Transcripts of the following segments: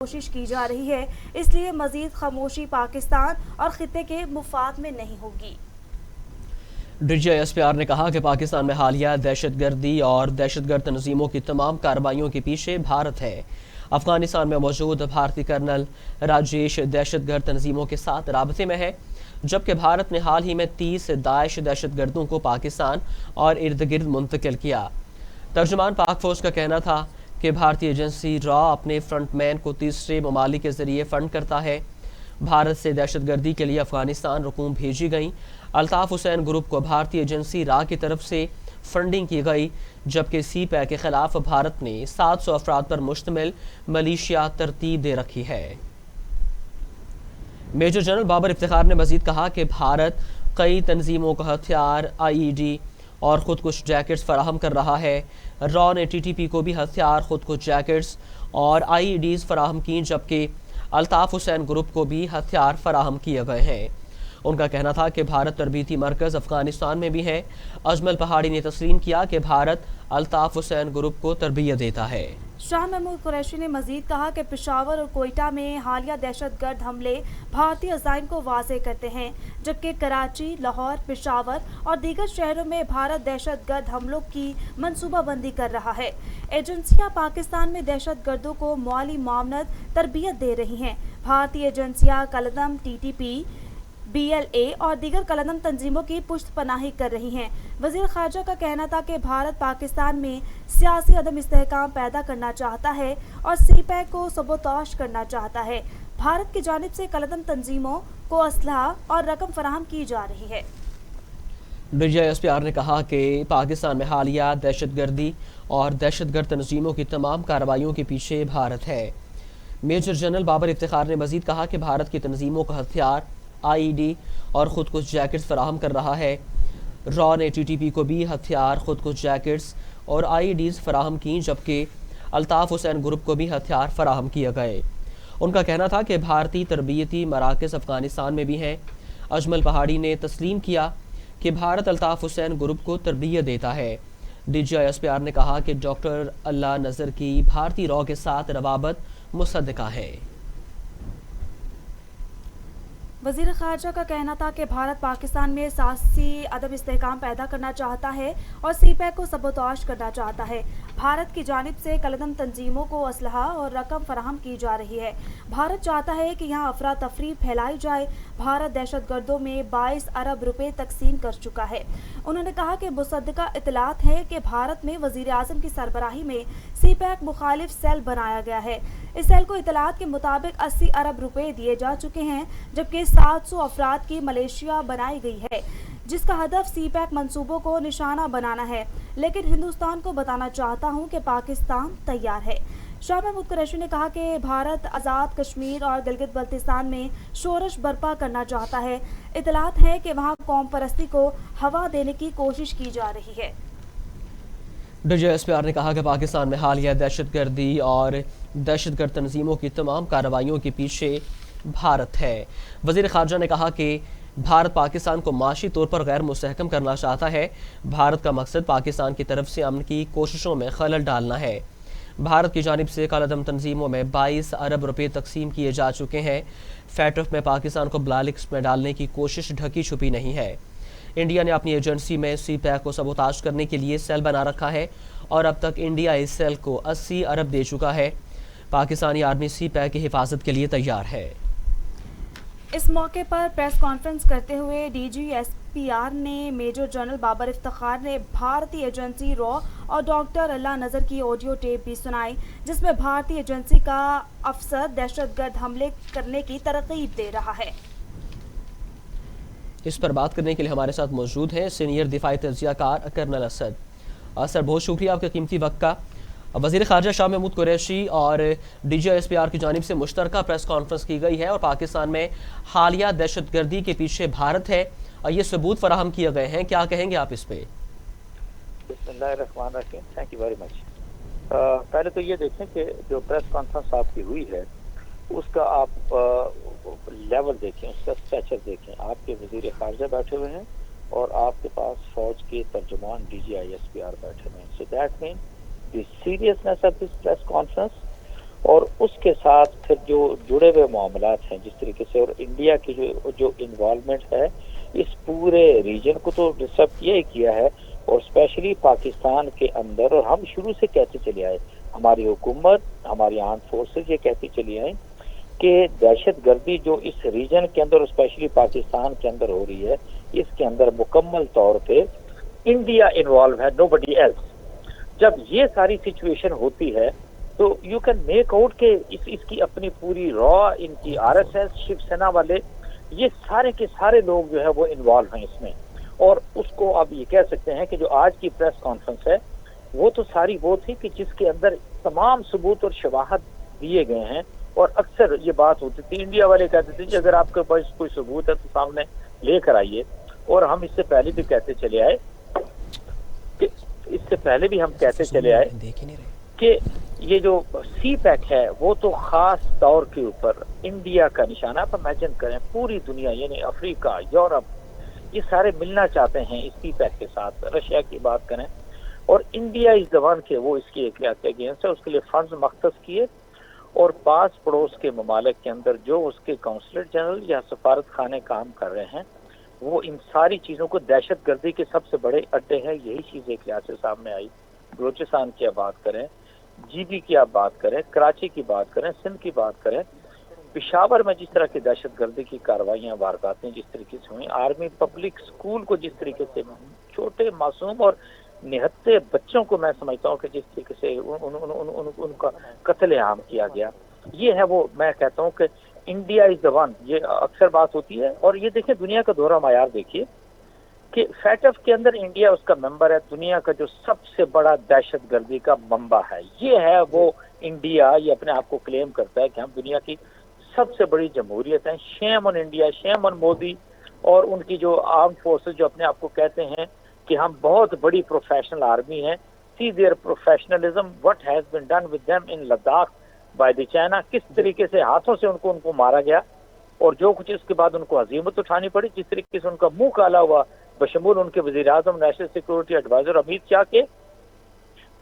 کوشش کی جا رہی ہے، اس لیے مزید خاموشی پاکستان اور خطے کے مفاد میں نہیں ہوگی۔ D G S P R نے کہا کہ پاکستان میں حالیہ دہشت گردی اور دہشت گرد تنظیموں کی تمام کارروائیوں کے پیچھے بھارت ہے۔ افغانستان میں موجود بھارتی کرنل راجیش دہشت گرد تنظیموں کے ساتھ رابطے میں ہے، جبکہ بھارت نے حال ہی میں 30 داعش دہشت گردوں کو پاکستان اور ارد گرد منتقل کیا۔ ترجمان پاک فوج کا کہنا تھا کہ بھارتی ایجنسی را اپنے فرنٹ مین کو تیسرے ممالک کے ذریعے فنڈ کرتا ہے۔ بھارت سے دہشت گردی کے لیے افغانستان رقوم بھیجی گئیں۔ الطاف حسین گروپ کو بھارتی ایجنسی را کی طرف سے فنڈنگ کی گئی، جبکہ سی پیک کے خلاف بھارت نے 700 افراد پر مشتمل ملیشیا ترتیب دے رکھی ہے۔ میجر جنرل بابر افتخار نے مزید کہا کہ بھارت کئی تنظیموں کو ہتھیار، آئی ای ڈی اور خودکش جیکٹس فراہم کر رہا ہے۔ را نے ٹی ٹی پی کو بھی ہتھیار، خودکش جیکٹس اور آئی ای ڈیز فراہم کی، جبکہ الطاف حسین گروپ کو بھی ہتھیار فراہم کیے گئے ہیں۔ ان کا کہنا تھا کہ بھارت تربیتی مرکز افغانستان میں بھی ہے۔ اجمل پہاڑی نے تسلیم کیا کہ بھارت الطاف حسین گروپ کو تربیت دیتا ہے۔ شاہ محمود قریشی نے مزید کہا کہ پشاور اور کوئٹہ میں حالیہ دہشت گرد حملے بھارتی عزائم کو واضح کرتے ہیں، جبکہ کراچی، لاہور، پشاور اور دیگر شہروں میں بھارت دہشت گرد حملوں کی منصوبہ بندی کر رہا ہے۔ ایجنسیاں پاکستان میں دہشت گردوں کو مالی معاونت، تربیت دے رہی ہیں۔ بھارتی ایجنسیاں کالعدم T T P, B L A اور دیگر کالعدم تنظیموں کی پشت پناہی کر رہی ہیں۔ وزیر خارجہ کا کہنا تھا کہ بھارت پاکستان میں سیاسی عدم استحکام پیدا کرنا چاہتا ہے اور سی پیک کو سبوتاژ کرنا چاہتا ہے۔ بھارت کی جانب سے کالعدم تنظیموں کو اسلحہ اور رقم فراہم کی جا رہی ہے۔ D G S P R نے کہا کہ پاکستان میں حالیہ دہشت گردی اور دہشت گرد تنظیموں کی تمام کارروائیوں کے پیچھے بھارت ہے۔ میجر جنرل بابر افتخار نے مزید کہا کہ بھارت کی تنظیموں کو ہتھیار، آئی ای ڈی اور خودکش جیکٹس فراہم کر رہا ہے۔ را نے ٹی ٹی پی کو بھی ہتھیار، خودکش جیکٹس اور آئی ای ڈیز فراہم کی، جبکہ الطاف حسین گروپ کو بھی ہتھیار فراہم کیے گئے۔ ان کا کہنا تھا کہ بھارتی تربیتی مراکز افغانستان میں بھی ہیں۔ اجمل پہاڑی نے تسلیم کیا کہ بھارت الطاف حسین گروپ کو تربیت دیتا ہے۔ D G S P R نے کہا کہ ڈاکٹر اللہ نذر کی بھارتی را کے ساتھ روابط مصدقہ ہے۔ وزیر خارجہ کا کہنا تھا کہ بھارت پاکستان میں سیاسی عدم استحکام پیدا کرنا چاہتا ہے اور سی پیک کو سبوتاژ کرنا چاہتا ہے۔ بھارت کی جانب سے کالعدم تنظیموں کو اسلحہ اور رقم فراہم کی جا رہی ہے۔ بھارت چاہتا ہے کہ یہاں افراتفری پھیلائی جائے۔ بھارت دہشت گردوں میں 22 ارب روپے تقسیم کر چکا ہے۔ انہوں نے کہا کہ مصدقہ اطلاعات ہے کہ بھارت میں وزیر اعظم کی سربراہی میں سی پیک مخالف سیل بنایا گیا ہے۔ اس سیل کو اطلاعات کے مطابق 80 ارب روپے دیے جا چکے ہیں، جبکہ 700 افراد کی ملیشیا بنائی گئی ہے، جس کا ہدف سی پیک منصوبوں کو نشانہ بنانا ہے۔ لیکن ہندوستان کو بتانا چاہتا ہوں کہ پاکستان تیار ہے۔ شاہ محمود قریشی نے کہا کہ بھارت آزاد کشمیر اور گلگت بلتستان میں شورش برپا کرنا چاہتا ہے۔ اطلاعات ہے کہ وہاں قوم پرستی کو ہوا دینے کی کوشش کی جا رہی ہے۔ D G S P R نے کہا کہ پاکستان میں حالیہ دہشت گردی اور دہشت گرد تنظیموں کی تمام کارروائیوں کے پیچھے بھارت ہے۔ وزیر خارجہ نے کہا کہ بھارت پاکستان کو معاشی طور پر غیر مستحکم کرنا چاہتا ہے۔ بھارت کا مقصد پاکستان کی طرف سے امن کی کوششوں میں خلل ڈالنا ہے۔ بھارت کی جانب سے کالعدم تنظیموں میں 22 ارب روپے تقسیم کیے جا چکے ہیں۔ فیٹف میں پاکستان کو بلا لسٹ میں ڈالنے کی کوشش ڈھکی چھپی نہیں ہے۔ انڈیا نے اپنی ایجنسی میں سی پیک کو سبوتاژ کرنے کے لیے سیل بنا رکھا ہے اور اب تک انڈیا اس سیل کو 80 ارب دے چکا ہے۔ پاکستانی آرمی سی پیک کی حفاظت کے لیے تیار ہے۔ اس موقع پر پریس کانفرنس کرتے ہوئے D G S P R نے میجر جنرل بابر افتخار نے بھارتی ایجنسی را اور ڈاکٹر اللہ نذر کی آڈیو ٹیپ بھی سنائی، جس میں بھارتی ایجنسی کا افسر دہشت گرد حملے کرنے کی ترغیب دے رہا ہے۔ اس پر بات کرنے کے لیے ہمارے ساتھ موجود ہیں سینئر دفاعی تجزیہ کار کرنل اسد۔ سر، بہت شکریہ آپ کے قیمتی وقت کا۔ وزیر خارجہ شاہ محمود قریشی اور D G S P R کی جانب سے مشترکہ پریس کانفرنس کی گئی ہے اور پاکستان میں حالیہ دہشت گردی کے پیچھے بھارت ہے اور یہ ثبوت فراہم کیے گئے ہیں، کیا کہیں گے آپ اس پہ؟ بسم اللہ الرحمن الرحیم، تھینک یو ویری مچ۔ پہلے تو یہ دیکھیں کہ جو پریس کانفرنس آپ کی ہوئی ہے اس کا آپ لیول دیکھیں، اس کا اسٹیچر دیکھیں۔ آپ کے وزیر خارجہ بیٹھے ہوئے ہیں اور آپ کے پاس فوج کے ترجمان DGISPR بیٹھے ہوئے ہیں۔ So that mean the seriousness of this press conference اور اس کے ساتھ پھر جو جڑے ہوئے معاملات ہیں جس طریقے سے، اور انڈیا کی جو انوالومنٹ ہے اس پورے ریجن کو تو ڈسٹرب کیا ہی کیا ہے، اور اسپیشلی پاکستان کے اندر، اور ہم شروع سے کہتے چلے آئے، ہماری حکومت، ہماری آرم فورسز یہ کہتی چلی آئیں کہ دہشت گردی جو اس ریجن کے اندر اسپیشلی پاکستان کے اندر ہو رہی ہے، اس کے اندر مکمل طور پہ انڈیا انوالو ہے، نو بڈی ایلس۔ جب یہ ساری سچویشن ہوتی ہے تو یو کین میک آؤٹ کہ اس کی اپنی پوری را، ان کی R S S, Shiv Sena والے، یہ سارے کے سارے لوگ جو ہے وہ انوالو ہیں اس میں۔ اور اس کو آپ یہ کہہ سکتے ہیں کہ جو آج کی پریس کانفرنس ہے وہ تو ساری وہ تھی کہ جس کے اندر تمام ثبوت اور شواہد دیے گئے ہیں، اور اکثر یہ بات ہوتی تھی، انڈیا والے کہتے تھے کہ اگر آپ کے پاس کوئی ثبوت ہے تو سامنے لے کر آئیے۔ اور ہم اس سے پہلے بھی کہتے چلے آئے کہ یہ جو سی پیک ہے وہ تو خاص طور کے اوپر انڈیا کا نشانہ، آپ امیجن کریں پوری دنیا یعنی افریقہ، یورپ، یہ سارے ملنا چاہتے ہیں اس سی پیک کے ساتھ۔ رشیا کی بات کریں، اور انڈیا اس زبان کے وہ اس کی اگینسٹ ہے، اس کے لیے فنڈز مختص کیے، اور پاس پڑوس کے ممالک کے اندر جو اس کے کونسلیٹ جنرل یا سفارت خانے کام کر رہے ہیں وہ ان ساری چیزوں کو، دہشت گردی کے سب سے بڑے اڈے ہیں، یہی چیز ایک لحاظ سے سامنے آئی۔ بلوچستان کی آپ بات کریں، جی بی کی آپ بات کریں، کراچی کی بات کریں، سندھ کی بات کریں، پشاور میں جس طرح کی دہشت گردی کی کارروائیاں، وارداتیں جس طریقے سے ہوئیں، آرمی پبلک اسکول کو جس طریقے سے چھوٹے معصوم اور نہتے بچوں کو میں سمجھتا ہوں کہ جس طریقے سے ان کا قتل عام کیا گیا، یہ ہے وہ میں کہتا ہوں کہ انڈیا از دی ون، یہ اکثر بات ہوتی ہے۔ اور یہ دیکھیں دنیا کا دورہ معیار دیکھیے کہ فیٹف کے اندر انڈیا اس کا ممبر ہے، دنیا کا جو سب سے بڑا دہشت گردی کا منبع ہے، یہ ہے وہ انڈیا، یہ اپنے آپ کو کلیم کرتا ہے کہ ہم دنیا کی سب سے بڑی جمہوریت ہیں۔ شیم آن انڈیا، شیم آن مودی اور ان کی جو آرم فورسز جو اپنے آپ کو کہتے ہیں کہ ہم بہت بڑی پروفیشنل آرمی ہیں۔ See their professionalism, what has been done with them in Ladakh by the China, کس طریقے سے ہاتھوں سے ان کو مارا گیا، اور جو کچھ اس کے بعد ان کو ہزیمت اٹھانی پڑی، جس طریقے سے ان کا منہ کالا ہوا بشمول ان کے وزیر اعظم، national security advisor Amit Shah کے،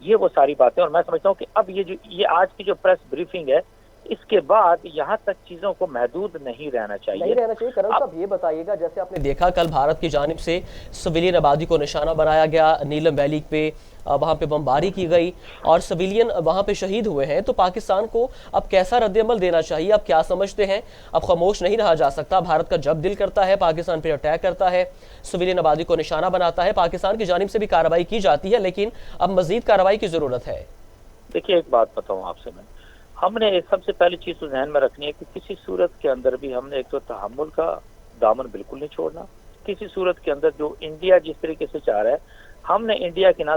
یہ وہ ساری باتیں۔ اور میں سمجھتا ہوں کہ اب یہ آج کی جو پریس بریفنگ ہے اس کے بعد یہاں تک چیزوں کو محدود نہیں رہنا چاہیے۔ کرنل صاحب یہ بتائیے گا، جیسے آپ نے دیکھا کل بھارت کی جانب سے سویلین آبادی کو نشانہ بنایا گیا، نیلم ویلی پہ وہاں پہ بمباری کی گئی اور سویلین وہاں پہ شہید ہوئے ہیں، تو پاکستان کو اب کیسا رد عمل دینا چاہیے؟ اب کیا سمجھتے ہیں؟ اب خاموش نہیں رہا جا سکتا، بھارت کا جب دل کرتا ہے پاکستان پہ اٹیک کرتا ہے، سویلین آبادی کو نشانہ بناتا ہے، پاکستان کی جانب سے بھی کارروائی کی جاتی ہے، لیکن اب مزید کارروائی کی ضرورت ہے۔ دیکھیے ایک بات بتاؤں آپ سے، ہم نے سب سے پہلی چیز تو ذہن میں رکھنی ہے کہ کسی صورت کے اندر بھی ہم نے ایک تو تحمل کا دامن بالکل نہیں چھوڑنا۔ کسی صورت کے اندر جو انڈیا جس طریقے سے چاہ رہا ہے، ہم نے انڈیا کے نہ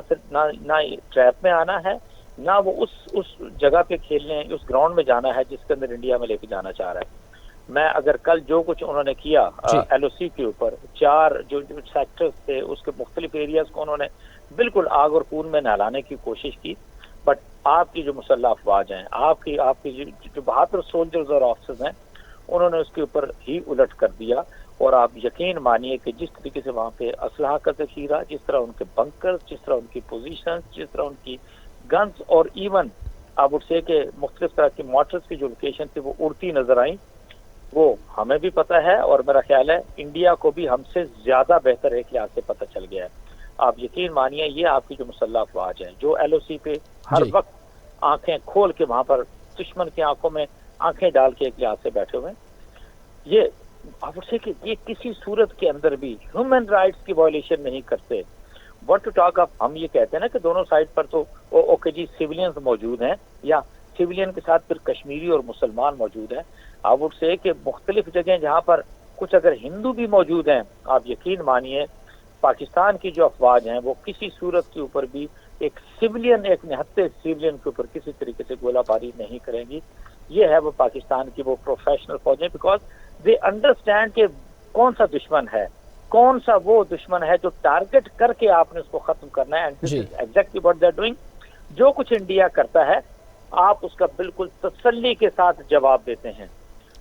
ٹریپ میں آنا ہے، نہ وہ اس جگہ پہ کھیلنے، اس گراؤنڈ میں جانا ہے جس کے اندر انڈیا میں لے کے جانا چاہ رہا ہے۔ میں اگر کل جو کچھ انہوں نے کیا ایل او سی کے اوپر، 4 جو سیکٹرز تھے اس کے مختلف ایریاز کو انہوں نے بالکل آگ اور خون میں نہلانے کی کوشش کی، بٹ آپ کی جو مسلح افواج ہیں، آپ کی جو بہادر سولجرز اور آفیسرز ہیں، انہوں نے اس کے اوپر ہی الٹ کر دیا۔ اور آپ یقین مانیے کہ جس طریقے سے وہاں پہ اسلحہ کا ذخیرہ، جس طرح ان کے بنکرز، جس طرح ان کی پوزیشنز، جس طرح ان کی گنز، اور ایون آپ وڈ سے کہ مختلف طرح کی موٹرز کی جو لوکیشن تھی وہ اڑتی نظر آئیں، وہ ہمیں بھی پتہ ہے، اور میرا خیال ہے انڈیا کو بھی ہم سے زیادہ بہتر ایک لحاظ سے پتہ چل گیا ہے۔ آپ یقین مانیے یہ آپ کی جو مسلح افواج ہیں جو ایل او سی پہ ہر وقت آنکھیں کھول کے وہاں پر دشمن کی آنکھوں میں آنکھیں ڈال کے ایک لحاظ سے بیٹھے ہوئے ہیں، یہ آپ سے کہ یہ کسی صورت کے اندر بھی ہیومن رائٹس کی وائلیشن نہیں کرتے۔ واٹ ٹو ٹاک آف، ہم یہ کہتے ہیں نا کہ دونوں سائڈ پر تو اوکے جی سیولینز موجود ہیں، یا سیولین کے ساتھ پھر کشمیری اور مسلمان موجود ہیں۔ آئی وڈ سے کہ مختلف جگہیں جہاں پر کچھ اگر ہندو بھی موجود ہیں، آپ یقین مانیے پاکستان کی جو افواج ہیں وہ کسی صورت کے اوپر بھی ایک سیولین، ایک نہتے سیولین کے اوپر کسی طریقے سے گولہ باری نہیں کریں گی۔ یہ ہے وہ پاکستان کی وہ پروفیشنل فوجیں، بیکاز دے انڈرسٹینڈ کہ کون سا دشمن ہے، کون سا وہ دشمن ہے جو ٹارگٹ کر کے آپ نے اس کو ختم کرنا ہے، and this is exactly what they are doing. جو کچھ انڈیا کرتا ہے آپ اس کا بالکل تسلی کے ساتھ جواب دیتے ہیں۔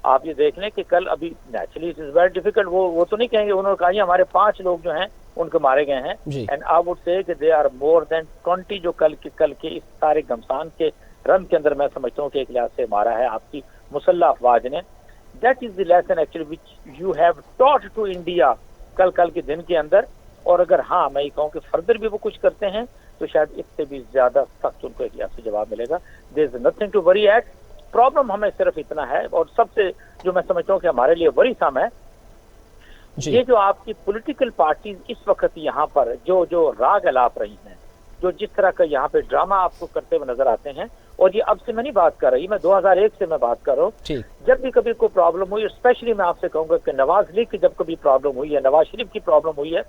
آپ یہ دیکھ لیں کہ کل ابھی naturally it is very difficult, وہ تو نہیں کہیں گے، انہوں نے کہا ہمارے 5 لوگ جو ہیں ان کو مارے گئے ہیں، اینڈ آئی وڈ سے کہ دے آر مور دین 20 جو کل کے اس سارے گھمسان کے रन के अंदर मैं समझता हूँ कि एक लिहाज से मारा है आपकी मुसल्लह अफवाज ने। That is the lesson actually which you have taught to India कल के दिन के अंदर। और अगर हाँ मैं ये कहूँ कि फर्दर भी वो कुछ करते हैं तो शायद इससे भी ज्यादा सख्त उनको एक लिहाज से जवाब मिलेगा। There is nothing to worry at. Problem हमें सिर्फ इतना है, और सबसे जो मैं समझता हूँ कि हमारे लिए वरीसम है, ये जो आपकी पॉलिटिकल पार्टीज इस वक्त यहाँ पर जो राग अलाप रही हैं, जो जिस तरह का यहाँ पे ड्रामा आपको करते हुए नजर आते हैं, और ये अब से मैं नहीं बात कर रही, मैं 2001 से मैं बात कर रहा हूँ। जब भी कभी कोई प्रॉब्लम हुई, स्पेशली मैं आपसे कहूंगा कि नवाज लीग की जब कभी प्रॉब्लम हुई है, नवाज शरीफ की प्रॉब्लम हुई है,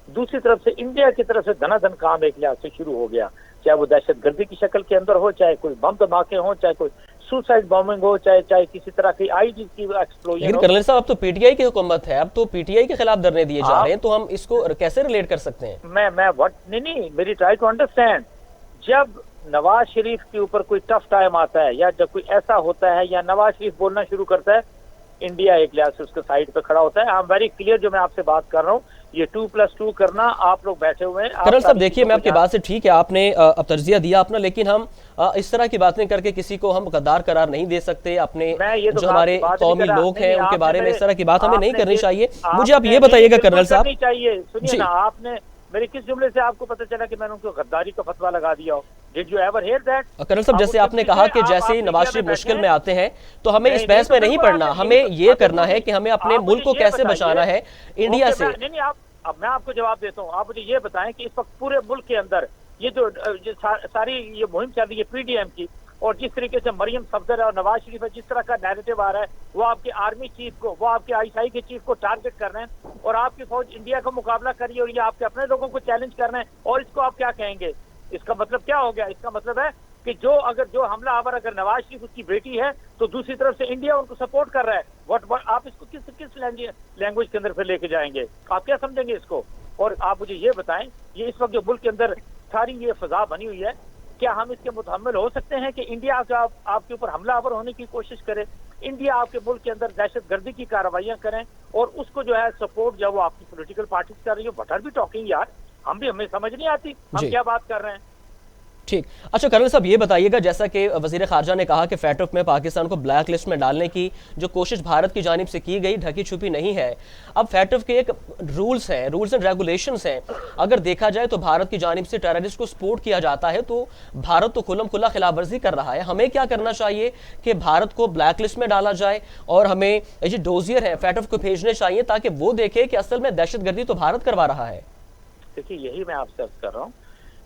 दूसरी तरफ से इंडिया की तरफ से धनाधन काम एक लिहाज से शुरू हो गया, चाहे वो दहशतगर्दी की शक्ल के अंदर हो, चाहे कोई बम धमाके हो, चाहे कोई सुसाइड बॉम्बिंग हो, चाहे किसी तरह की आईडी की एक्सप्लोजन। लेकिन कर्नल साहब अब तो पीटीआई की हुकूमत है, अब तो पीटीआई के खिलाफ धरने दिए जा रहे हैं, तो हम इसको कैसे रिलेट कर सकते हैं? मैं व्हाट नहीं मेरी ट्राई टू अंडरस्टैंड। जब नवाज शरीफ के ऊपर कोई टफ टाइम आता है, या जब कोई ऐसा होता है, या नवाज शरीफ बोलना शुरू करता है, इंडिया एक लिहाज से उसके साइड पे खड़ा होता है। आई एम वेरी क्लियर, जो मैं आपसे बात कर रहा हूँ, ये 2+2 करना, आप लोग बैठे हुए हैं। कर्नल साहब देखिए, मैं आपकी बात से ठीक है, आपने अब तर्जिया दिया अपना, लेकिन हम इस तरह की बातें करके किसी को हम गद्दार करार नहीं दे सकते। अपने जो हमारे कौमी लोग हैं उनके बारे में इस तरह की बात हमें नहीं करनी चाहिए। मुझे आप ये बताइएगा कर्नल साहब, चाहिए सुनिए ना, आपने मेरे किस जुमले से आपको पता चला कि मैंने उनको गद्दारी का फतवा लगा दिया हो? Did you ever hear that? Colonel साहब, जैसे आपने कहा कि जैसे नवाज शरीफ मुश्किल में आते हैं तो हमें इस बहस में नहीं पड़ना, हमें ये करना है कि हमें अपने मुल्क को कैसे बचाना है इंडिया से। नहीं, अब मैं आपको जवाब देता हूँ। आप मुझे ये बताएं कि इस वक्त पूरे मुल्क के अंदर ये जो सारी ये मुहिम चल रही है पीडीएम की, और जिस तरीके से मरियम सफदर और नवाज शरीफ है, जिस तरह का नैरेटिव आ रहा है, वो आपके आर्मी चीफ को, वो आपके आईएसआई के चीफ को टारगेट कर रहे हैं, और आपकी फौज इंडिया का मुकाबला कर रही है, और ये आपके अपने लोगों को चैलेंज कर रहे हैं, और इसको आप क्या कहेंगे? इसका मतलब क्या हो गया? इसका मतलब है कि जो हमला आवर अगर नवाज शरीफ उसकी बेटी है, तो दूसरी तरफ से इंडिया उनको सपोर्ट कर रहा है। व्हाट आप इसको किस लैंग्वेज के अंदर फिर लेके जाएंगे? आप क्या समझेंगे इसको? और आप मुझे ये बताएं, ये इस वक्त जो मुल्क के अंदर सारी ये फजा बनी हुई है, क्या हम इसके मुतहम्मिल हो सकते हैं कि इंडिया आपके ऊपर हमला आवर होने की कोशिश करे, इंडिया आपके मुल्क के अंदर दहशतगर्दी की कार्रवाइयां करें, और उसको जो है सपोर्ट जब वो आपकी पॉलिटिकल पार्टी कर रही हो? बट आर बी टॉकिंग यार, हमें समझ नहीं आती हम क्या बात कर रहे हैं। ठीक, अच्छा कर्नल साहब ये बताइएगा, जैसा कि वजीर खारजा ने कहा कि फैटफ में पाकिस्तान को ब्लैक लिस्ट में डालने की जो कोशिश भारत की जानिब से की गई ढकी छुपी नहीं है। अब फैटफ के एक रूल्स हैं, रूल्स एंड रेगुलेशंस हैं, अगर देखा जाए तो भारत की जानिब से टेररिस्ट को सपोर्ट किया जाता है, तो भारत तो खुल्लम खुल्ला खिलाफ वर्जी कर रहा है। हमें क्या करना चाहिए कि भारत को ब्लैक लिस्ट में डाला जाए, और हमें ये जो डोजियर है फैटफ को भेजने चाहिए ताकि वो देखे कि असल में दहशतगर्दी तो भारत करवा रहा है? देखिए, यही मैं आपसे अर्ज कर रहा हूँ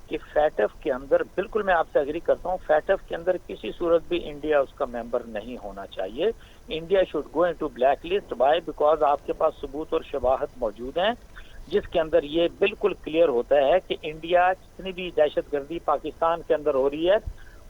कि फैटफ के अंदर, बिल्कुल मैं आपसे एग्री करता हूँ, फैटफ के अंदर किसी सूरत भी इंडिया उसका मेंबर नहीं होना चाहिए। India should go into black list. By because आपके पास सबूत और शवाहद मौजूद हैं जिसके अंदर ये बिल्कुल क्लियर होता है कि इंडिया जितनी भी दहशतगर्दी पाकिस्तान के अंदर हो रही है,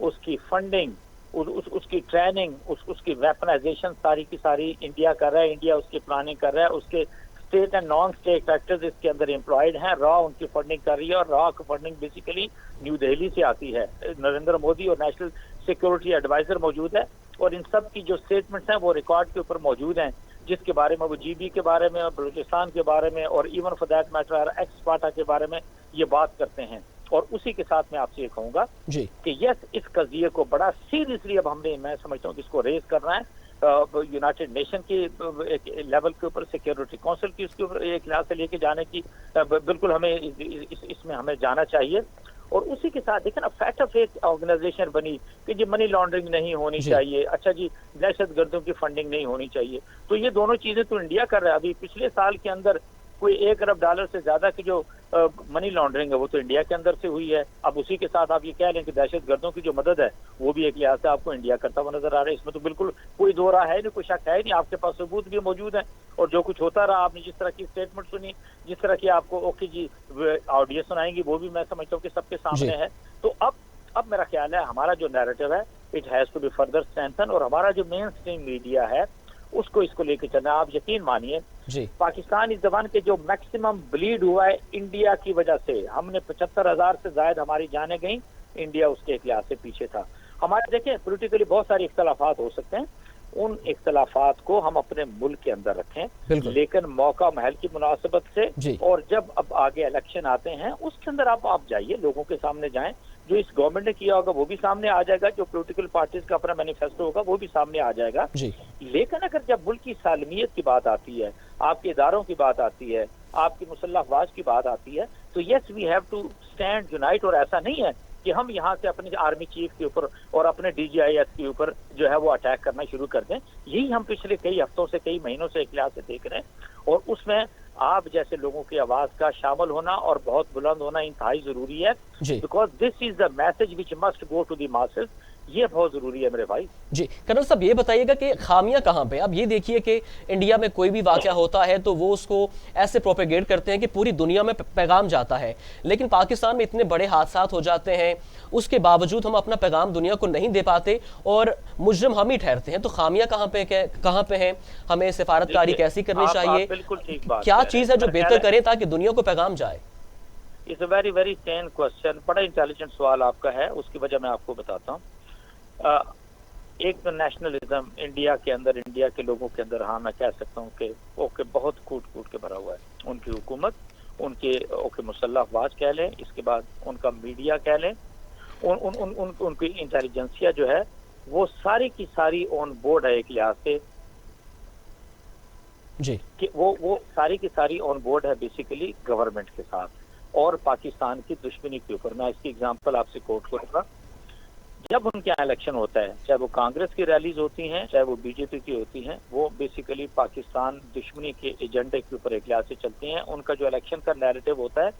उसकी फंडिंग, उसकी ट्रेनिंग, उसकी वेपनाइजेशन सारी की सारी इंडिया कर रहा है, इंडिया उसकी प्लानिंग कर रहा है, उसके state and non state factors इसके अंदर एम्प्लॉयड हैं, रॉ उनकी फंडिंग कर रही है, और रॉ की फंडिंग बेसिकली न्यू दिल्ली से आती है। नरेंद्र मोदी और नेशनल सिक्योरिटी एडवाइजर मौजूद है, और इन सब की जो स्टेटमेंट्स हैं वो रिकॉर्ड के ऊपर मौजूद हैं, जिसके बारे में वो जीबी के बारे में, बलूचिस्तान के बारे में, और even for that matter ex पार्टा के बारे में ये बात करते हैं। और उसी के साथ मैं आपसे ये कहूंगा कि यस, इस कजिए को बड़ा सीरियसली अब हमने, मैं समझता हूँ कि इसको रेज करना है यूनाइटेड नेशन के एक लेवल के ऊपर, सिक्योरिटी काउंसिल की उसके ऊपर एक लिहाज से लेके जाने की बिल्कुल हमें इसमें हमें जाना चाहिए। और उसी के साथ देखें ना, फैटफ एक ऑर्गेनाइजेशन बनी कि जी मनी लॉन्ड्रिंग नहीं होनी चाहिए, अच्छा जी दहशतगर्दों की फंडिंग नहीं होनी चाहिए, तो ये दोनों चीजें तो इंडिया कर रहा है। अभी पिछले साल के अंदर कोई $1 अरब से ज्यादा की जो मनी लॉन्ड्रिंग है वो तो इंडिया के अंदर से हुई है। अब उसी के साथ आप ये कह लें कि दहशतगर्दों की जो मदद है वो भी एक लिहाज से आपको इंडिया करता हुआ नजर आ रहा है। इसमें तो बिल्कुल कोई दो राह है नहीं, कोई शक है नहीं, आपके पास सबूत भी मौजूद है। और जो कुछ होता रहा, आपने जिस तरह की स्टेटमेंट सुनी, जिस तरह की आपको ओके जी ऑडियो सुनाएंगी, वो भी मैं समझता हूँ कि सबके सामने है। तो अब मेरा ख्याल है हमारा जो नैरेटिव है it has to be further strengthen, और हमारा जो मेन स्ट्रीम मीडिया है उसको इसको लेके चलना। आप यकीन मानिए पाकिस्तान इस जबान के जो मैक्सिमम ब्लीड हुआ है इंडिया की वजह से, हमने 75,000 से ज्यादा हमारी जाने गई, इंडिया उसके एक लिहाज से पीछे था। हमारे देखें पॉलिटिकली बहुत सारे इख्तलाफात हो सकते हैं, उन इख्तलाफात को हम अपने मुल्क के अंदर रखें, लेकिन मौका महल की मुनासिबत से, और जब अब आगे इलेक्शन आते हैं उसके अंदर आप जाइए, लोगों के सामने जाएं, जो इस गवर्नमेंट ने किया होगा वो भी सामने आ जाएगा, जो पॉलिटिकल पार्टीज का अपना मैनिफेस्टो होगा वो भी सामने आ जाएगा। जी लेकिन अगर जब मुल्क की सालमियत की बात आती है, आपके इदारों की बात आती है, आपकी मुसल्लह अफवाज की बात आती है, तो yes we have to stand unite. और ऐसा नहीं है कि हम यहाँ से अपने आर्मी चीफ के ऊपर और अपने DGIS के ऊपर जो है वो अटैक करना शुरू कर दें। यही हम पिछले कई हफ्तों से, कई महीनों से एक लिहाज से देख रहे हैं, और उसमें आप जैसे लोगों की आवाज का शामिल होना और बहुत बुलंद होना इंतहाई जरूरी है, जी because this is the message which must go to the masses. ये बहुत जरूरी है मेरे भाई। जी कर्नल साहब, ये बताइएगा कि खामियां कहाँ पे? अब ये देखिए कि इंडिया में कोई भी वाकया होता है तो वो उसको ऐसे प्रोपेगेट करते हैं कि पूरी दुनिया में पैगाम जाता है, लेकिन पाकिस्तान में इतने बड़े हादसात हो जाते हैं, उसके बावजूद हम अपना पैगाम दुनिया को नहीं दे पाते और मुजरिम हम ही ठहरते हैं। तो खामियां कहाँ पे हैं? हमें सिफारतकारी कैसी करनी चाहिए? बिल्कुल ठीक बात, क्या चीज़ है जो बेहतर करें ताकि दुनिया को पैगाम जाए? It's a very very sane question, बड़ा इंटेलिजेंट सवाल आपका है। उसकी वजह मैं आपको बताता हूँ। एक तो नेशनलिज्म इंडिया के अंदर, इंडिया के लोगों के अंदर, हाँ मैं कह सकता हूँ कि ओके बहुत कूट कूट के भरा हुआ है। उनकी हुकूमत, उनके ओके मुसल्लह अफवाज कह लें, इसके बाद उनका मीडिया कह लें, उनकी इंटेलिजेंसिया जो है वो सारी की सारी ऑन बोर्ड है एक लिहाज से जी कि वो सारी की सारी ऑन बोर्ड है बेसिकली गवर्नमेंट के साथ और पाकिस्तान की दुश्मनी के ऊपर। मैं इसकी एग्जांपल आपसे कोट करूंगा। जब उनके यहाँ इलेक्शन होता है, चाहे वो कांग्रेस की रैलीज होती हैं, चाहे वो बीजेपी की होती हैं, वो बेसिकली पाकिस्तान दुश्मनी के एजेंडे के ऊपर एक लिहाज से चलती हैं। उनका जो इलेक्शन का नैरेटिव होता है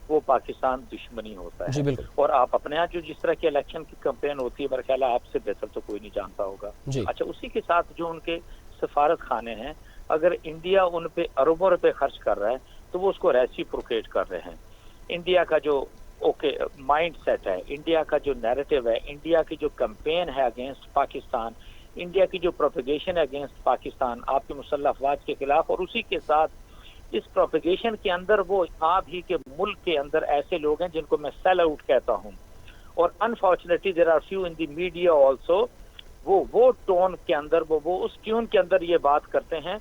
वो पाकिस्तान दुश्मनी होता जी है। बिल्कुल। और आप अपने यहाँ जो जिस तरह की इलेक्शन की कैंपेन होती है, मेरा ख्याल है आपसे बेहतर तो कोई नहीं जानता होगा। जी अच्छा, उसी के साथ जो उनके सफारत खाने हैं, अगर इंडिया उन पे अरबों रुपए खर्च कर रहा है तो वो उसको रेसिप्रोकेट कर रहे हैं। इंडिया का जो माइंड सेट है, इंडिया का जो नैरेटिव है, इंडिया की जो कैंपेन है अगेंस्ट पाकिस्तान, इंडिया की जो प्रोपेगेशन है अगेंस्ट पाकिस्तान आपके मुसल्लह अफवाज के खिलाफ, और उसी के साथ इस प्रोपेगेशन के अंदर वो आप ही के मुल्क के अंदर ऐसे लोग हैं जिनको मैं सेल आउट कहता हूँ, और unfortunately there are few in the media also, वो टोन के अंदर, वो उस ट्यून के अंदर ये बात करते हैं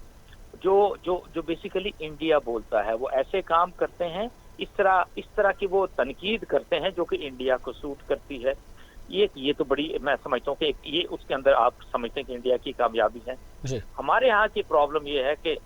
जो बेसिकली इंडिया बोलता है। वो ऐसे काम करते हैं, इस तरह की वो तनकीद करते हैं जो कि इंडिया को सूट करती है। ये तो बड़ी, मैं समझता हूँ कि ये उसके अंदर आप समझते हैं कि इंडिया की कामयाबी है। जी हमारे यहाँ की प्रॉब्लम ये है कि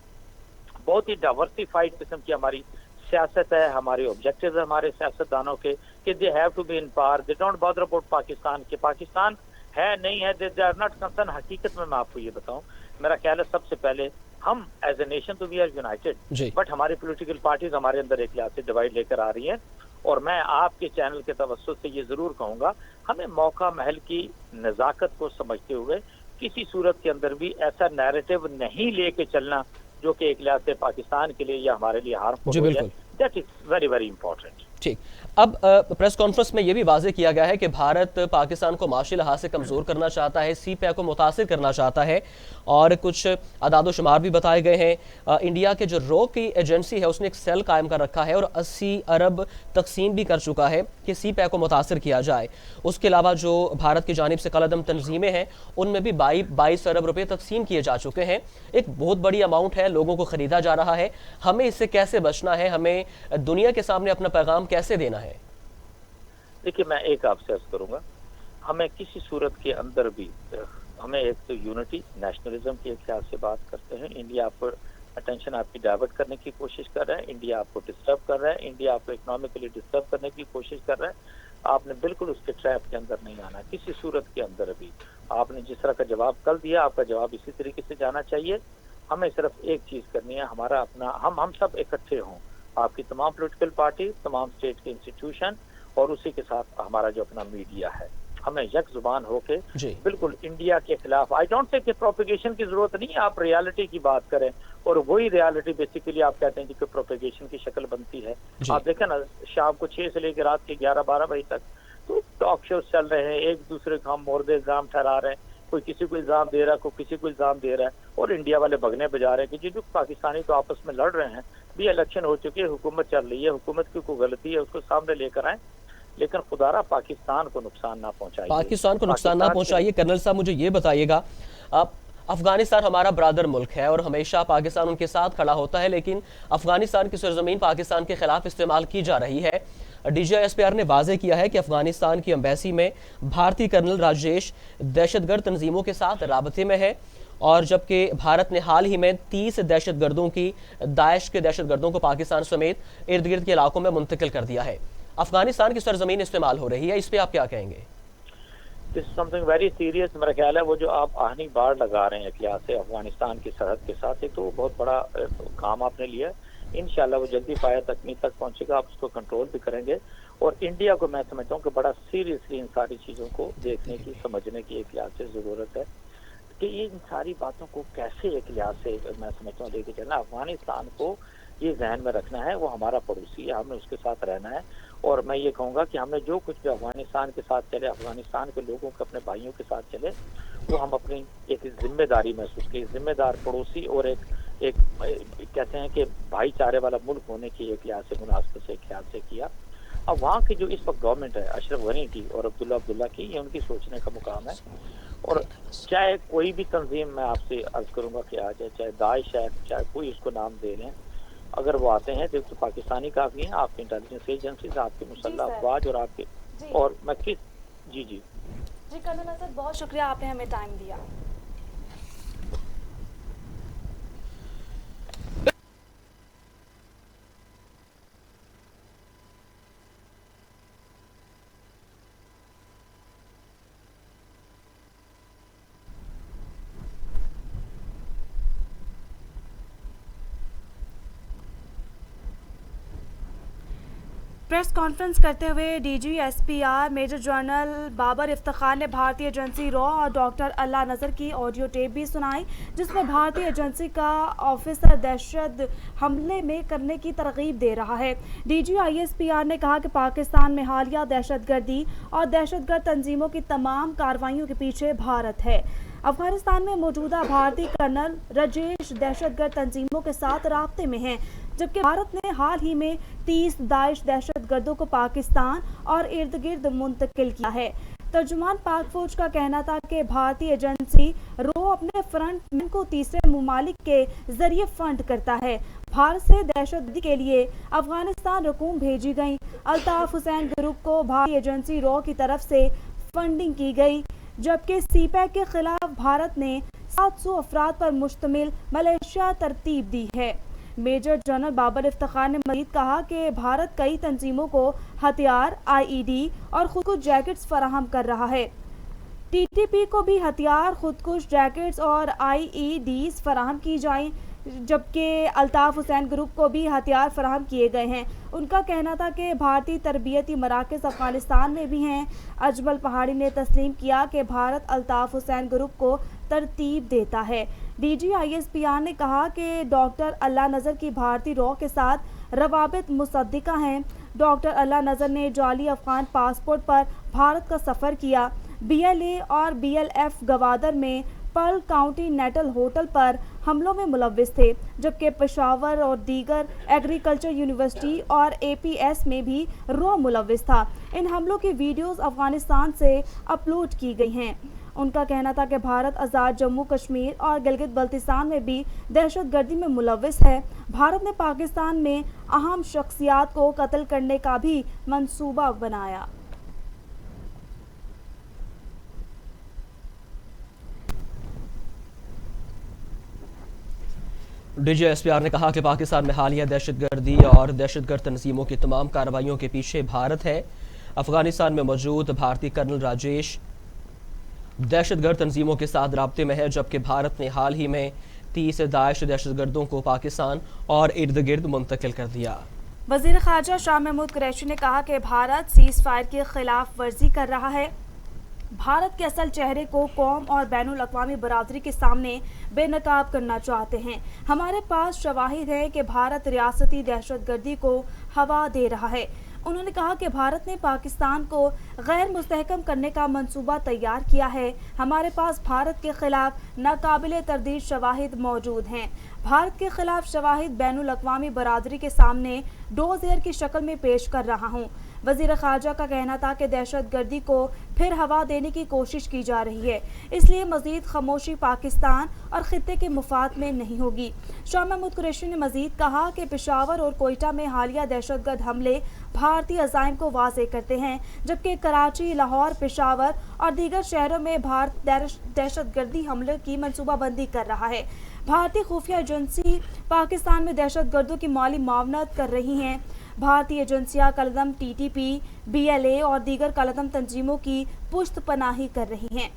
बहुत ही डाइवर्सिफाइड किस्म की हमारी सियासत है, हमारे ऑब्जेक्टिव है हमारे सियासतदानों के कि they have to be in power, they don't bother about Pakistan, के पाकिस्तान है नहीं है, दे आर नॉट कंसर्न। हकीकत में मैं आपको ये बताऊं, मेरा ख्याल है सबसे पहले हम एज ए नेशन तो वी आर यूनाइटेड, बट हमारी पॉलिटिकल पार्टीज हमारे अंदर एक लिहाज से डिवाइड लेकर आ रही है। और मैं आपके चैनल के तवज्जुह से ये जरूर कहूंगा, हमें मौका महल की नजाकत को समझते हुए किसी सूरत के अंदर भी ऐसा नैरेटिव नहीं लेके चलना जो कि एक लिहाज से पाकिस्तान के लिए या हमारे लिए हार्मफुल हो जाए। That is very very important. ठीक, अब प्रेस कॉन्फ्रेंस में ये भी वाजे किया गया है कि भारत पाकिस्तान को माशी लिहाज से कमज़ोर करना चाहता है, CPEC को मुतासिर करना चाहता है, और कुछ अदाद शुमार भी बताए गए हैं। इंडिया के जो रॉ की एजेंसी है उसने एक सेल कायम कर रखा है और 80 अरब तकसीम भी कर चुका है कि CPEC को मुतासिर किया जाए। उसके अलावा जो भारत की जानिब से कलअदम तंजीमें हैं उनमें भी 22 अरब रुपये तकसीम किए जा चुके हैं। एक बहुत बड़ी अमाउंट है, लोगों को ख़रीदा जा रहा है। हमें इससे कैसे बचना है? हमें दुनिया के सामने अपना पैगाम कैसे देना है? देखिए, मैं एक आपसे अर्ज करूंगा, हमें किसी सूरत के अंदर भी हमें एक तो यूनिटी नेशनलिज्म की एक ख्याल से बात करते हैं। इंडिया आपको अटेंशन आपकी डाइवर्ट करने की कोशिश कर रहा है, इंडिया आपको डिस्टर्ब कर रहा है, इंडिया आपको इकोनॉमिकली डिस्टर्ब करने की कोशिश कर रहा है। आपने बिल्कुल उसके ट्रैप के अंदर नहीं आना किसी सूरत के अंदर भी। आपने जिस तरह का जवाब कल दिया, आपका जवाब इसी तरीके से जाना चाहिए। हमें सिर्फ एक चीज करनी है, हमारा अपना हम सब इकट्ठे हों, आपकी तमाम पॉलिटिकल पार्टी, तमाम स्टेट के इंस्टीट्यूशन, और उसी के साथ हमारा जो अपना मीडिया है, हमें यक जुबान होके बिल्कुल इंडिया के खिलाफ, आई डोंट से कि प्रोपेगेशन की जरूरत नहीं है, आप रियलिटी की बात करें, और वही रियलिटी बेसिकली आप कहते हैं कि प्रोपेगेशन की शक्ल बनती है। आप देखें ना, शाम को 6 से लेकर रात के 11-12 बजे तक तो टॉक शोज चल रहे हैं, एक दूसरे को हम मोर्दे इल्जाम ठहरा रहे हैं, कोई किसी को इल्जाम दे रहा है, कोई किसी को इल्जाम दे रहा है, और इंडिया वाले भगने बजा रहे हैं कि जो पाकिस्तानी तो आपस में लड़ रहे हैं, भी इलेक्शन हो चुकी है, हुकूमत चल रही है, हुकूमत की कोई गलती है उसको सामने लेकर आए, लेकिन खुदारा पाकिस्तान को नुकसान ना पहुंचाइए, पाकिस्तान को नुकसान ना पहुंचाइए। कर्नल साहब, मुझे ये बताइएगा, अफगानिस्तान हमारा ब्रादर मुल्क है और हमेशा पाकिस्तान उनके साथ खड़ा होता है, लेकिन अफगानिस्तान की सरजमीन पाकिस्तान के खिलाफ इस्तेमाल की जा रही है। DGISPR ने वाज़ेह किया है कि अफगानिस्तान की एम्बेसी में भारतीय कर्नल राजेश दहशतगर्द तंजीमों के साथ राबते में है, और जबकि भारत ने हाल ही में 30 दहशतगर्दों की दाइश के दहशतगर्दों को पाकिस्तान समेत इर्द गिर्द के इलाकों में मुंतकिल कर दिया है। अफगानिस्तान की सरजमीन इस्तेमाल हो रही है, इस पर आप क्या कहेंगे? This something very serious. मेरा ख्याल है वो जो आप आहनी बाड़ लगा रहे हैं एक लिहाज से अफगानिस्तान की सरहद के साथ, एक तो बहुत बड़ा काम आपने लिया। इंशाल्लाह वो जल्दी पाया तकमील तक पहुंचेगा, आप उसको कंट्रोल भी करेंगे। और इंडिया को मैं समझता हूँ कि बड़ा सीरियसली इन सारी चीज़ों को देखने की, समझने की एक लिहाज से ज़रूरत है कि ये इन सारी बातों को कैसे एक लिहाज से मैं समझता हूँ लेके चलना। अफगानिस्तान को ये जहन में रखना है, वो हमारा पड़ोसी है, हमें उसके साथ रहना है। और मैं ये कहूँगा कि हमने जो कुछ भी अफगानिस्तान के साथ चले, अफगानिस्तान के लोगों के, अपने भाइयों के साथ चले, वो हम अपनी एक जिम्मेदारी महसूस की, जिम्मेदार पड़ोसी और एक कहते हैं कि भाईचारे वाला मुल्क होने की एक लिहाज से मुनासिबत से ख्याल से किया। अब वहाँ की जो इस वक्त गवर्नमेंट है अशरफ गनी की और अब्दुल्ला की, ये उनकी सोचने का मुकाम है। और चाहे कोई भी तंजीम, मैं आपसे अर्ज करूँगा कि आ जाए, चाहे दाइश है, चाहे कोई उसको नाम दे लें, अगर वो आते हैं तो पाकिस्तानी काफ़ी हैं, आपकी इंटेलिजेंस एजेंसीज, आपके मुसल्लह अफवाज और आपके और मैं किस जी कर्नल असद, बहुत शुक्रिया, आपने हमें टाइम दिया। प्रेस कॉन्फ्रेंस करते हुए DGISPR major general Babar Iftikhar ने भारतीय एजेंसी रॉ और डॉक्टर अल्लाह नज़र की ऑडियो टेप भी सुनाई, जिसमें भारतीय एजेंसी का ऑफिसर दहशत हमले में करने की तरगीब दे रहा है। DGISPR ने कहा कि पाकिस्तान में हालिया दहशतगर्दी और दहशतगर्द तंजीमों की तमाम कार्रवाइयों के पीछे भारत है। अफगानिस्तान में मौजूदा भारतीय कर्नल राजेश दहशतगर्द तंजीमों के साथ राब्ते में हैं, जबकि भारत ने हाल ही में 30 दाइश दहशतगर्दों को पाकिस्तान और इर्द गिर्द मुंतकिल किया है। तर्जुमान पाक फौज का कहना था कि भारतीय एजेंसी रो अपने फ्रंट मैन को तीसरे ममालिक के जरिए फंड करता है। भारत से दहशतगर्दी के लिए अफगानिस्तान रकूम भेजी गई। अल्ताफ हुसैन ग्रुप को भारतीय एजेंसी रो की तरफ से फंडिंग की गई, जबकि CPEC के खिलाफ भारत ने 700 अफराद पर मुश्तमिल मलेशिया तरतीब दी है। मेजर जनरल बाबर इफ्तिखार ने मजीद कहा कि भारत कई तंजीमों को हथियार, IED और खुदकुश जैकेट्स फराहम कर रहा है। TTP को भी हथियार, खुदकुश जैकेट्स और IEDs फराहम की जाएं, जबकि अल्ताफ हुसैन ग्रुप को भी हथियार फराहम किए गए हैं। उनका कहना था कि भारतीय तरबियती मराकज़ अफगानिस्तान में भी हैं। अजमल पहाड़ी ने तस्लीम किया कि भारत अल्ताफ हुसैन ग्रुप को तरतीब देता है। DGISPR ने कहा कि डॉक्टर अल्लाह नज़र की भारतीय रॉ के साथ रवाबित मुसद्दिका हैं। डॉक्टर अल्लाह नज़र ने जाली अफगान पासपोर्ट पर भारत का सफ़र किया। BLA और BLF गवादर में पर्ल काउंटी नेटल होटल पर हमलों में मुलव्विस थे, जबकि पेशावर और दीगर एग्रीकल्चर यूनिवर्सिटी और APS में भी रॉ मुलव्विस था। इन हमलों की वीडियोस अफगानिस्तान से अपलोड की गई हैं। उनका कहना था कि भारत आज़ाद जम्मू कश्मीर और गिलगित बल्तिस्तान में भी दहशतगर्दी में मुलव्विस है। भारत ने पाकिस्तान में अहम शख्सियात को कत्ल करने का भी मंसूबा बनाया। DGISPR ने कहा कि पाकिस्तान में हालिया दहशतगर्दी और दहशतगर्द तंजीमों की तमाम कार्रवाइयों के पीछे भारत है। अफगानिस्तान में मौजूद भारतीय कर्नल राजेश दहशतगर्द तंजीमों के साथ राब्ते में है, जबकि भारत ने हाल ही में 30 दाइश दहशतगर्दों को पाकिस्तान और इर्द गिर्द मुंतकिल कर दिया। वज़ीर ख़ारजा शाह महमूद कुरैशी ने कहा कि भारत सीज़ फायर की खिलाफ वर्जी कर रहा है। भारत के असल चेहरे को कौम और बैनुल अक़वामी बरादरी के सामने बेनकाब करना चाहते हैं। हमारे पास शवाहिद है कि भारत रियासती दहशतगर्दी को हवा दे रहा है। उन्होंने कहा कि भारत ने पाकिस्तान को गैर मुस्तहकम करने का मंसूबा तैयार किया है। हमारे पास भारत के खिलाफ नाकाबिले तरदीद शवाहिद मौजूद हैं। भारत के खिलाफ शवाहिद बैनुल अक़वामी बरादरी के सामने डोज़ेयर की शक्ल में पेश कर रहा हूँ। वजीर खारजा का कहना था कि दहशत गर्दी को फिर हवा देने की कोशिश की जा रही है, इसलिए मजीद खामोशी पाकिस्तान और खित्ते के मुफाद में नहीं होगी। शाह महमूद कुरैशी ने मजीद कहा कि पेशावर और कोयटा में हालिया दहशतगर्द हमले भारतीय अज़ाइम को वाज़े करते हैं, जबकि कराची, लाहौर, पेशावर और दीगर शहरों में भारत दहशतगर्दी हमले की मनसूबाबंदी कर रहा है। भारतीय खुफिया एजेंसी पाकिस्तान में दहशतगर्दों की माली मावनत कर रही हैं। भारतीय एजेंसियां कलदम TTP, BLA और दीगर कलदम तंजीमों की पुश्त पनाही कर रही हैं।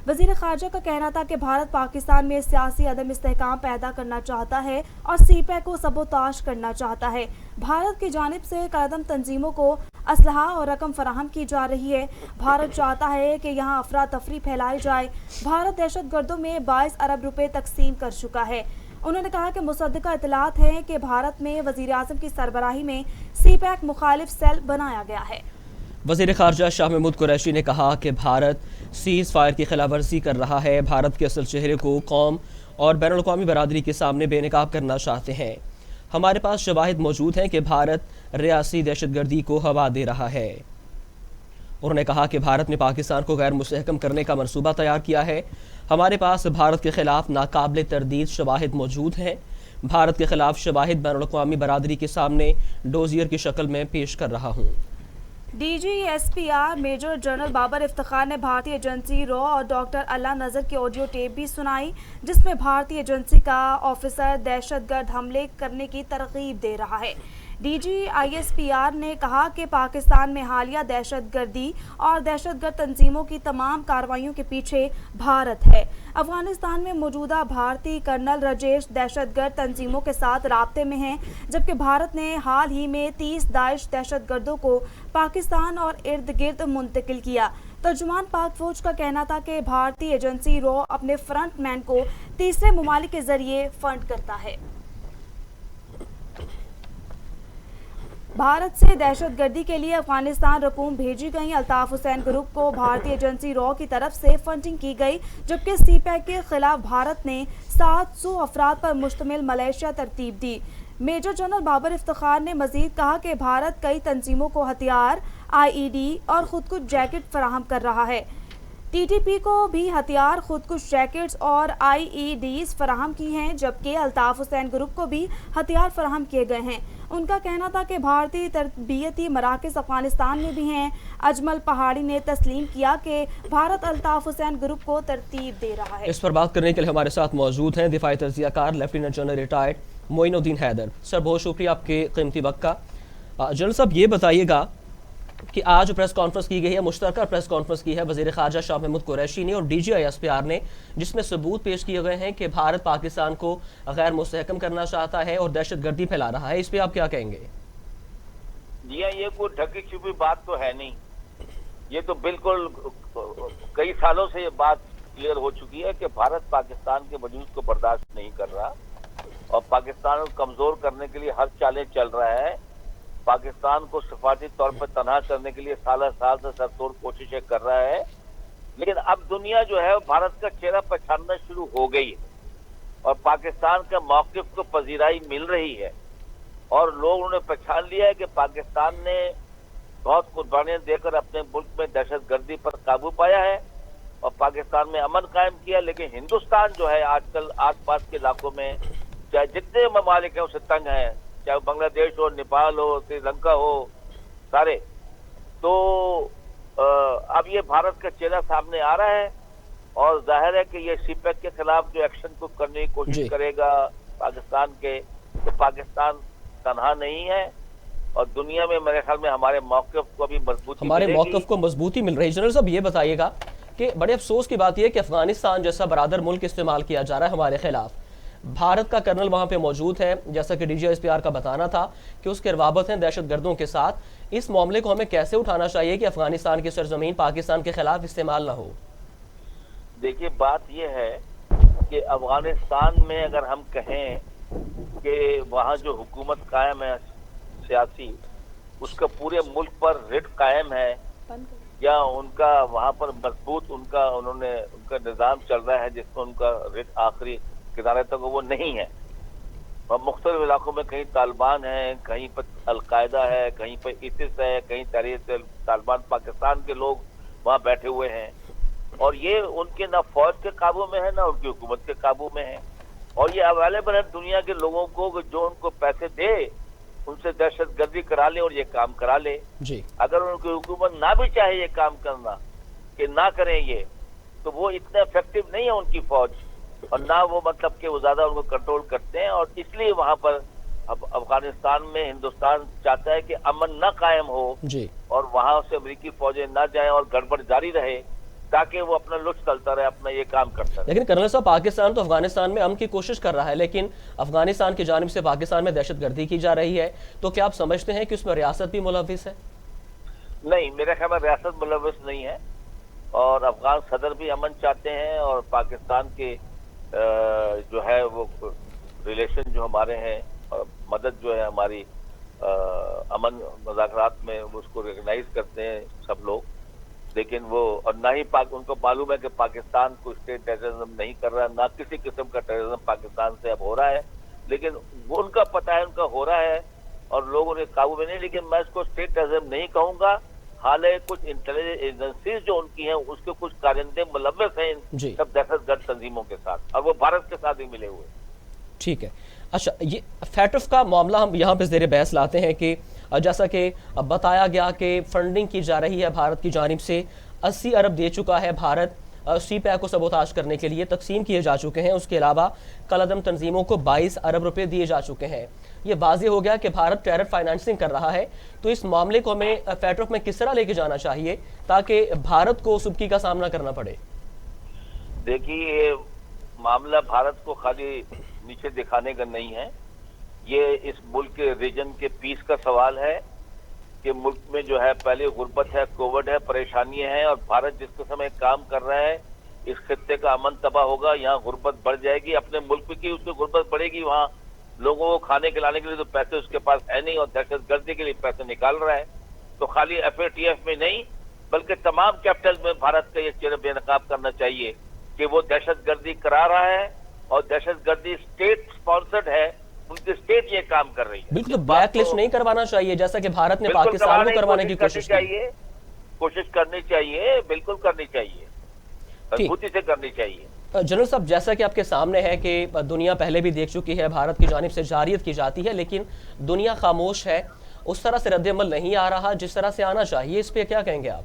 वजीर खारजा का कहना था कि भारत पाकिस्तान में सियासी अदम इस्तेहकाम पैदा करना चाहता है और CPEC को सबोताश करना चाहता है। भारत की जानिब से कलदम तंजीमों को असलहा और रकम फराहम की जा रही है। भारत चाहता है कि यहाँ अफरा तफरी फैलाई जाए। भारत दहशत गर्दों में 22 अरब रुपए तकसीम कर चुका है। उन्होंने कहा कि मुसद्दका इतलात हैं कि भारत में वज़ीर आज़म की सरबराही में CPEC मुखालिफ सेल बनाया गया है। वज़ीर ख़ारजा शाह महमूद कुरैशी ने कहा कि भारत सीज़ फायर की खिलाफ वर्जी कर रहा है। भारत के असल चेहरे को कौम और बैनुल अक़वामी बरादरी के सामने बेनकाब करना चाहते हैं। हमारे पास शवाहिद मौजूद हैं कि भारत रियासी दहशतगर्दी को हवा दे रहा है। उन्होंने कहा कि भारत ने पाकिस्तान को गैर मुस्तहकम करने का मनसूबा तैयार किया है। हमारे पास भारत के खिलाफ नाकाबिल तरदीद शवाहिद मौजूद हैं। भारत के खिलाफ शवाहिद बैनुल अक़वामी बरादरी के सामने डोजियर की शक्ल में पेश कर रहा हूँ। DGSPR major general Babar Iftikhar ने भारतीय एजेंसी रॉ और डॉक्टर अल्लाह नज़र की ऑडियो टेप भी सुनाई, जिसमें भारतीय एजेंसी का ऑफिसर दहशतगर्द हमले करने की तरगीब दे रहा है। DGISPR ने कहा कि पाकिस्तान में हालिया दहशतगर्दी और दहशतगर्द तंजीमों की तमाम कार्रवाइयों के पीछे भारत है। अफगानिस्तान में मौजूदा भारतीय कर्नल राजेश दहशतगर्द तंजीमों के साथ राब्ते में हैं, जबकि भारत ने हाल ही में 30 दाइश दहशतगर्दों को पाकिस्तान और इर्द गिर्द मुंतकिल किया। तर्जुमान पाक फौज का कहना था कि भारतीय एजेंसी रॉ अपने फ्रंट मैन को तीसरे ममालिक के जरिए फंड करता है। भारत से दहशतगर्दी के लिए अफगानिस्तान रकूम भेजी गई। अल्ताफ हुसैन ग्रुप को भारतीय एजेंसी रॉ की तरफ से फंडिंग की गई, जबकि CPEC के खिलाफ भारत ने 700 अफराद पर मुश्तमिल मलेशिया तरतीब दी। मेजर जनरल बाबर इफ्तिखार ने मजीद कहा कि भारत कई तंजीमों को हथियार, IED और खुदकुश जैकेट फराहम कर रहा है। TTP को भी हथियार, खुदकुश जैकेट्स और IEDs फराहम की हैं, जबकि अल्ताफ हुसैन ग्रुप को भी हथियार फराहम किए गए हैं। उनका कहना था कि भारतीय तरबियती मराकज़ अफगानिस्तान में भी हैं। अजमल पहाड़ी ने तस्लीम किया कि भारत अल्ताफ हुसैन ग्रुप को तरतीब दे रहा है। इस पर बात करने के लिए हमारे साथ मौजूद हैं दिफाई तज्ज़ियाकार lieutenant general retired Moinuddin Haider. Sir, बहुत शुक्रिया आपके कीमती वक्त का। जनरल साहब, ये बताइएगा कि आज प्रेस कॉन्फ्रेंस की गई है, मुश्तरका प्रेस कॉन्फ्रेंस की है वज़ीर ख़ारजा शाह महमूद कुरैशी ने और DGISPR ने, जिसमें सबूत पेश किए गए हैं कि भारत पाकिस्तान को गैर मुस्तहकम करना चाहता है और दहशतगर्दी फैला रहा है। इस पे आप क्या कहेंगे? जी हाँ, ये कोई ढकी छुपी बात तो है नहीं। ये तो बिल्कुल कई सालों से ये बात क्लियर हो चुकी है कि भारत पाकिस्तान के वजूद को बर्दाश्त नहीं कर रहा और पाकिस्तान को कमजोर करने के लिए हर चालें चल रहा है। पाकिस्तान को सिफाती तौर पर तनहा करने के लिए साल से सरतोड़ कोशिशें कर रहा है। लेकिन अब दुनिया जो है भारत का चेहरा पहचानना शुरू हो गई है और पाकिस्तान के मौक़िफ़ को पजीराई मिल रही है और लोगों ने पहचान लिया है कि पाकिस्तान ने बहुत कुर्बानियां देकर अपने मुल्क में दहशतगर्दी पर काबू पाया है और पाकिस्तान में अमन कायम किया। लेकिन हिंदुस्तान जो है आजकल आस पास के इलाकों में चाहे जितने ममालिक हैं उससे तंग हैं, चाहे बांग्लादेश हो, नेपाल हो, श्रीलंका हो, सारे। तो अब ये भारत का चेहरा सामने आ रहा है और जाहिर है कि ये CPEC के खिलाफ जो एक्शन को करने की कोशिश करेगा पाकिस्तान के, तो पाकिस्तान तनहा नहीं है और दुनिया में मेरे ख्याल में हमारे मौक़िफ़ को भी मजबूती मिल रही है। जनरल साहब, ये बताइएगा कि बड़े अफसोस की बात यह है कि अफगानिस्तान जैसा बरादर मुल्क इस्तेमाल किया जा रहा है हमारे खिलाफ। भारत का कर्नल वहां पे मौजूद है, जैसा कि DGISPR का बताना था कि उसके रवाबत हैं दहशतगर्दों के साथ। इस मामले को हमें कैसे उठाना चाहिए कि अफगानिस्तान की सरजमीन पाकिस्तान के खिलाफ इस्तेमाल ना हो? देखिए, बात यह है कि अफगानिस्तान में अगर हम कहें कि वहाँ जो हुकूमत कायम है सियासी, उसका पूरे मुल्क पर रिट कायम है या उनका वहाँ पर मजबूत उनका निज़ाम चल रहा है जिसमें उनका रिट आखिरी किनारे तक वो नहीं है। और मुख्तलिफ इलाकों में कहीं तालिबान है, कहीं पर अलकायदा है, कहीं पर ISIS है, कहीं तहरीक तालिबान पाकिस्तान के लोग वहाँ बैठे हुए हैं, और ये उनके ना फौज के काबू में है ना उनकी हुकूमत के काबू में है, और ये अवेलेबल है दुनिया के लोगों को जो उनको पैसे दे उनसे दहशतगर्दी करा ले और ये काम करा ले। जी। अगर उनकी हुकूमत ना भी चाहे ये काम करना कि ना करें ये, तो वो इतना इफेक्टिव नहीं है उनकी फौज, और ना वो मतलब कि वो ज्यादा उनको कंट्रोल करते हैं, और इसलिए वहां पर अब अफगानिस्तान में हिंदुस्तान चाहता है कि अमन न कायम हो जी। और वहां से अमेरिकी फौजें ना जाएं और गड़बड़ जारी रहे, ताकि वो अपना लुत्फ चलता रहे, अपना ये काम करता रहे। लेकिन कर्नल साहब, पाकिस्तान तो अफगानिस्तान में अमन की कोशिश कर रहा है, लेकिन अफगानिस्तान की जानिब से पाकिस्तान में दहशतगर्दी की जा रही है, तो क्या आप समझते हैं कि उसमें रियासत भी मुलविस है? नहीं, मेरे ख्याल में रियासत मुलविस नहीं है, और अफगान सदर भी अमन चाहते हैं, और पाकिस्तान के जो है वो रिलेशन जो हमारे हैं, मदद जो है हमारी अमन मुज़ाकरात में, उसको रिकग्नाइज करते हैं सब लोग, लेकिन वो और ना ही उनको मालूम है कि पाकिस्तान को स्टेट टेररिज्म नहीं कर रहा, ना किसी किस्म का टेररिज्म पाकिस्तान से अब हो रहा है, लेकिन वो उनका पता है उनका हो रहा है और लोग उन्हें काबू में नहीं, लेकिन मैं इसको स्टेट टेररिज्म नहीं कहूंगा। हालांकि कुछ इंटेलिजेंस एजेंसीज जो उनकी हैं उसके कुछ कारिंदे मुलव्वस हैं इन सब दहशतगर्द तंजीमों के साथ, और वो भारत के साथ ही मिले हुए। ठीक है। अच्छा, ये फैटफ का मामला हम यहाँ पे ज़ेरे बहस लाते हैं कि जैसा कि बताया गया कि फंडिंग की जा रही है भारत की जानिब से, 80 अरब दे चुका है भारत CPEC को सबोताज करने के लिए, तकसीम किए जा चुके हैं। उसके अलावा कलअदम तंजीमों को 22 अरब रुपए दिए जा चुके हैं। ये वाज़ेह हो गया कि भारत टेरर फाइनेंसिंग कर रहा है। तो इस मामले को हमें फैटफ में किस तरह लेके जाना चाहिए ताकि भारत को सुबकी का सामना करना पड़े? देखिए, मामला भारत को खाली नीचे दिखाने का नहीं है, ये इस मुल्क के रीजन के पीस का सवाल है कि मुल्क में जो है पहले गुर्बत है, कोविड है, परेशानियां हैं, और भारत जिस किस्म काम कर रहा है इस खित्ते का अमन तबाह होगा, यहाँ गुर्बत बढ़ जाएगी, अपने मुल्क की उसमें गुर्बत बढ़ेगी, वहाँ लोगों को खाने खिलाने के लिए तो पैसे उसके पास है नहीं, और दहशतगर्दी के लिए पैसे निकाल रहा है। तो खाली FATF में नहीं बल्कि तमाम कैपिटल में भारत का ये चेहरा बेनकाब करना चाहिए कि वो दहशतगर्दी करा रहा है, और दहशतगर्दी स्टेट स्पॉन्सर्ड है, उनकी स्टेट ये काम कर रही है। बिल्कुल, बैक लिस्ट नहीं करवाना चाहिए जैसा कि भारत ने पाकिस्तान को करवाने की कोशिश करनी चाहिए, बिल्कुल करनी चाहिए, मजबूती से करनी चाहिए। जनरल साहब, जैसा कि आपके सामने है कि दुनिया पहले भी देख चुकी है, भारत की जानिब से जारियत की जाती है, लेकिन दुनिया खामोश है, उस तरह से रद्द-ए-अमल नहीं आ रहा जिस तरह से आना चाहिए। इस पे क्या कहेंगे आप?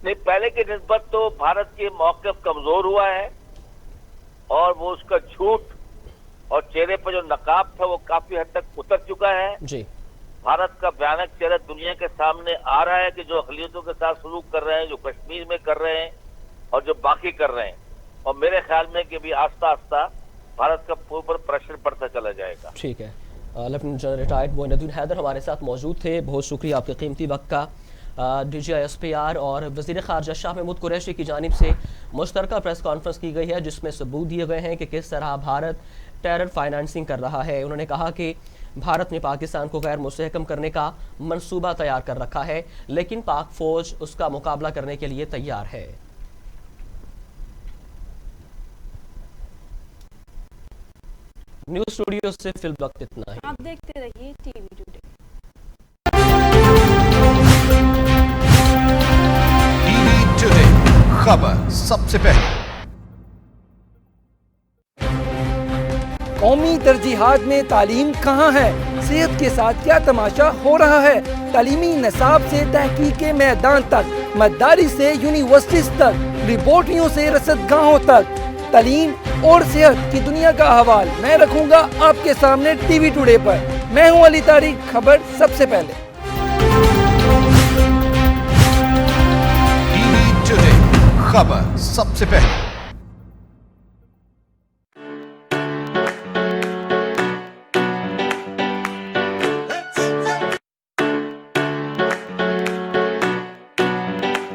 नहीं, पहले की निस्बत तो भारत के मौक़िफ़ कमजोर हुआ है, और वो उसका झूठ और चेहरे पर जो नकाब था वो काफी हद तक उतर चुका है जी। भारत का भयानक चेहरा दुनिया के सामने आ रहा है कि जो अक़लियतों के साथ सलूक कर रहे हैं, जो कश्मीर में कर रहे हैं और जो बाकी कर रहे हैं, और मेरे ख्याल में कि भी आस्ता आस्ता भारत का ऊपर प्रेशर बढ़ता चला जाएगा। ठीक है। Lieutenant general retired Moinuddin Haider हमारे साथ मौजूद थे, बहुत शुक्रिया आपके कीमती वक्त का। DGI SPR और वज़ीर ख़ारजा शाह महमूद कुरैशी की जानिब से मुश्तरका प्रेस कॉन्फ्रेंस की गई है जिसमें सबूत दिए गए हैं कि किस तरह भारत टेरर फाइनेंसिंग कर रहा है। उन्होंने कहा कि भारत ने पाकिस्तान को गैर मुस्तहकम करने का मंसूबा तैयार कर रखा है, लेकिन पाक फौज उसका मुकाबला करने के लिए तैयार है। न्यूज़ स्टूडियो से फिल वक्त इतना ही। आप देखते रहिए TV टुडे। TV टुडे, खबर सबसे पहले। कौमी तरजीहात में तालीम कहाँ है? सेहत के साथ क्या तमाशा हो रहा है? तालीमी निसाब से तहकीक के मैदान तक, मदारी से यूनिवर्सिटीज तक, रिपोर्टियों से रसदगाहों तक, तालीम और सेहत की दुनिया का अहवाल मैं रखूंगा आपके सामने TV टुडे पर। मैं हूं अली तारिक, खबर सबसे पहले। TV टुडे, खबर सबसे पहले।